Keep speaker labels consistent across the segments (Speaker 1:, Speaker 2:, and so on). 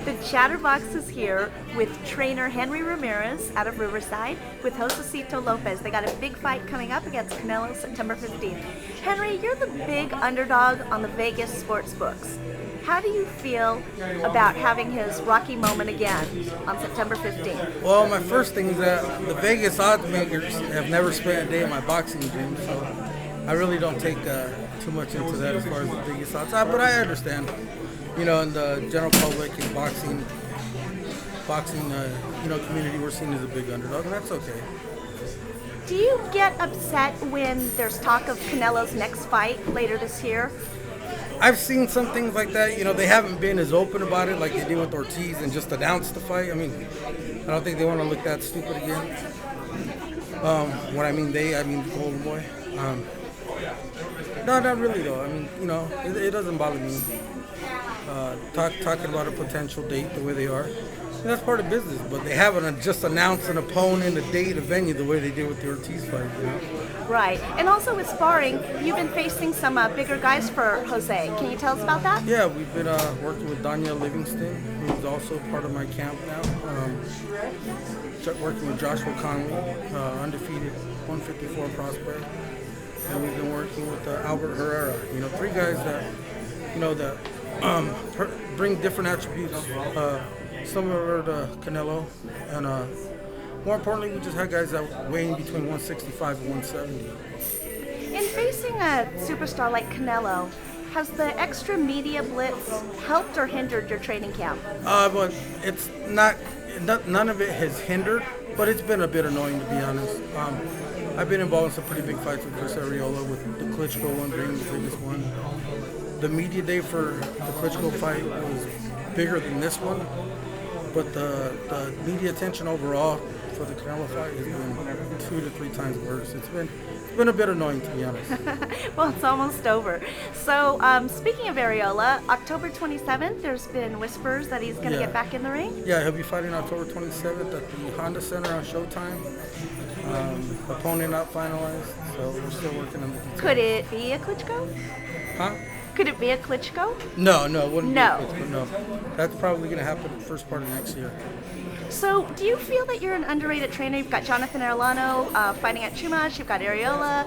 Speaker 1: The Chatterbox is here with trainer Henry Ramirez out of Riverside with Josesito Lopez. They got a big fight coming up against Canelo September 15th. Henry, you're the big underdog on the Vegas sports books. How do you feel about having his Rocky moment again on September 15th?
Speaker 2: Well, my first thing is that the Vegas odds makers have never spent a day in my boxing gym, so I really don't take too much into that as far as the Vegas odds. But I understand, in the general public and boxing, community, we're seen as a big underdog, and that's okay.
Speaker 1: Do you get upset when there's talk of Canelo's next fight later this year?
Speaker 2: I've seen some things like that. They haven't been as open about it like they did with Ortiz and just announced the fight. I don't think they want to look that stupid again. When I mean the Golden Boy. No, not really though. It doesn't bother me. Talking about a potential date the way they are. That's part of business, but they haven't just announced an opponent, a date, a venue the way they did with the Ortiz fight.
Speaker 1: Right, and also with sparring, you've been facing some bigger guys for Jose. Can you tell us about that?
Speaker 2: Yeah, we've been working with Daniel Livingston, who's also part of my camp now. Working with Joshua Conley, undefeated 154 prospect, and we've been working with Albert Herrera. Three guys that bring different attributes. Similar to Canelo, and more importantly, we just had guys that weigh in between 165 and 170.
Speaker 1: In facing a superstar like Canelo, has the extra media blitz helped or hindered your training camp?
Speaker 2: But it's not. None of it has hindered, but it's been a bit annoying to be honest. I've been involved in some pretty big fights with Chris Arreola, with the Klitschko one being the biggest one. The media day for the Klitschko fight was bigger than this one. But the media attention overall for the Canelo fight has been 2 to 3 times worse. It's been a bit annoying, to be honest.
Speaker 1: Well, it's almost over. So, speaking of Arreola, October 27th, there's been whispers that he's going to get back in the ring?
Speaker 2: Yeah, he'll be fighting October 27th at the Honda Center on Showtime. Opponent not finalized, so we're still working on the details.
Speaker 1: Could it be a Klitschko?
Speaker 2: Huh?
Speaker 1: Could it be a Klitschko?
Speaker 2: No, it wouldn't be a
Speaker 1: No.
Speaker 2: Klitschko, no. That's probably going to happen the first part of next year.
Speaker 1: So, do you feel that you're an underrated trainer? You've got Jonathan Arellano fighting at Chumash, you've got Arreola,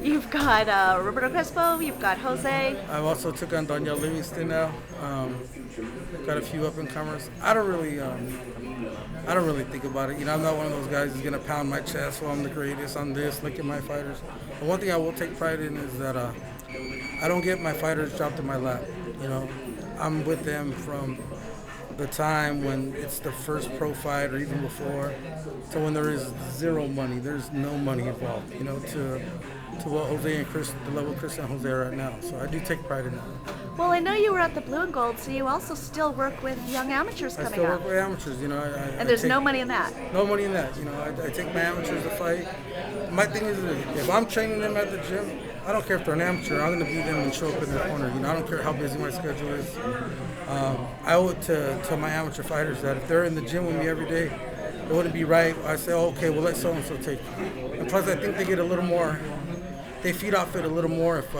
Speaker 1: you've got Roberto Crespo, you've got Jose.
Speaker 2: I've also took on Daniel Livingston now. Got a few up-and-comers. I don't really think about it. I'm not one of those guys who's going to pound my chest, well, I'm the greatest, I'm this, look at my fighters. But one thing I will take pride in is that I don't get my fighters dropped in my lap. I'm with them from the time when it's the first pro fight or even before to when there is zero money. There's no money involved, to what Jose and Chris, the level Chris and Jose are at now. So I do take pride in that.
Speaker 1: Well, I know you were at the Blue and Gold, so you also still work with young amateurs coming up.
Speaker 2: I still work with amateurs,
Speaker 1: And there's no money in that?
Speaker 2: No money in that. I take my amateurs to fight. My thing is, if I'm training them at the gym, I don't care if they're an amateur. I'm going to beat them and show up in their corner. I don't care how busy my schedule is. I owe it to my amateur fighters that if they're in the gym with me every day, it wouldn't be right. I say, okay, well, let so-and-so take it. And plus, I think they get a little more, they feed off it a little more if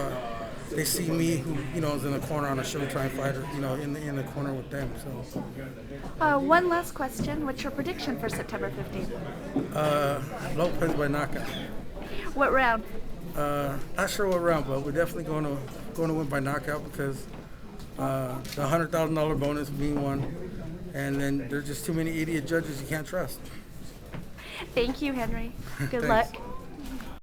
Speaker 2: they see me, who, is in the corner on a Showtime fighter, in the corner with them. So.
Speaker 1: One last question. What's your prediction for September 15th?
Speaker 2: Lopez by knockout.
Speaker 1: What round?
Speaker 2: Not sure what round, but we're definitely going to win by knockout because the $100,000 bonus being one, and then there's just too many idiot judges you can't trust.
Speaker 1: Thank you, Henry. Good
Speaker 2: Thanks.
Speaker 1: luck.